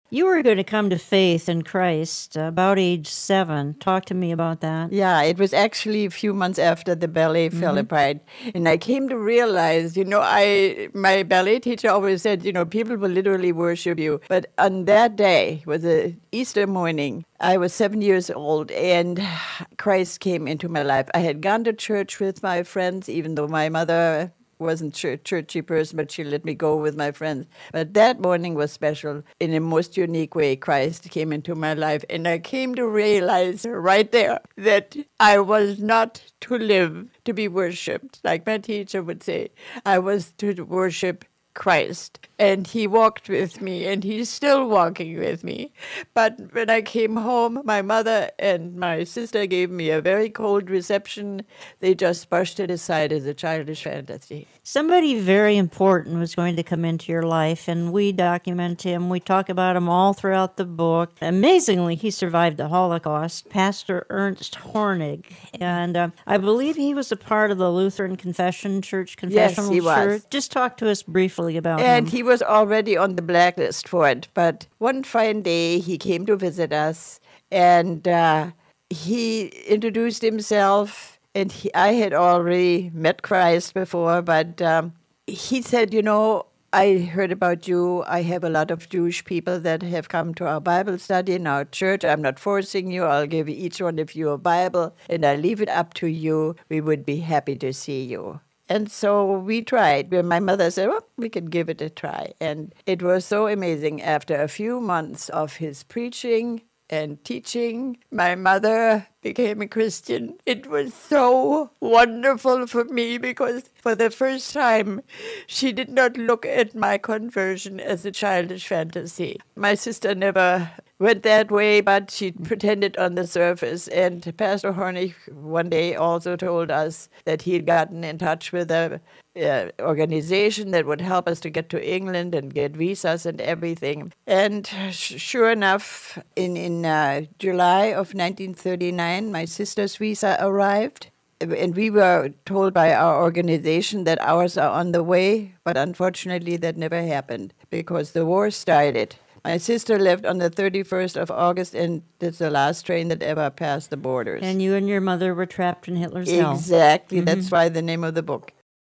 You were going to come to faith in Christ about age 7. Talk to me about that. Yeah, it was actually a few months after the ballet fell apart. And I came to realize, my ballet teacher always said, people will literally worship you. But on that day, was a Easter morning, I was 7 years old and Christ came into my life. I had gone to church with my friends, even though my mother wasn't a churchy person, but she let me go with my friends. But that morning was special in a most unique way. Christ came into my life, and I came to realize right there that I was not to live to be worshipped, like my teacher would say. I was to worship Christ. And he walked with me, and he's still walking with me. But when I came home, my mother and my sister gave me a very cold reception. They just brushed it aside as a childish fantasy. Somebody very important was going to come into your life, and we document him. We talk about him all throughout the book. Amazingly, he survived the Holocaust, Pastor Ernst Hornig. And I believe he was a part of the Lutheran Confessional Church. Yes, he was. Just talk to us briefly about him. And he was already on the blacklist for it. But one fine day, he came to visit us, and he introduced himself. And I had already met Christ before, but he said, I heard about you. I have a lot of Jewish people that have come to our Bible study in our church. I'm not forcing you. I'll give each one of you a Bible, and I leave it up to you. We would be happy to see you. And so we tried. My mother said, well, we can give it a try. And it was so amazing. After a few months of his preaching and teaching, my mother became a Christian. It was so wonderful for me because for the first time, she did not look at my conversion as a childish fantasy. My sister never went that way, but she pretended on the surface. And Pastor Hornig one day also told us that he had gotten in touch with a organization that would help us to get to England and get visas and everything. And sure enough, in July of 1939, my sister's visa arrived. And we were told by our organization that ours are on the way, but unfortunately that never happened because the war started. My sister left on the 31st of August, and it's the last train that ever passed the borders. And you and your mother were trapped in Hitler's hell. Exactly. That's why the name of the book.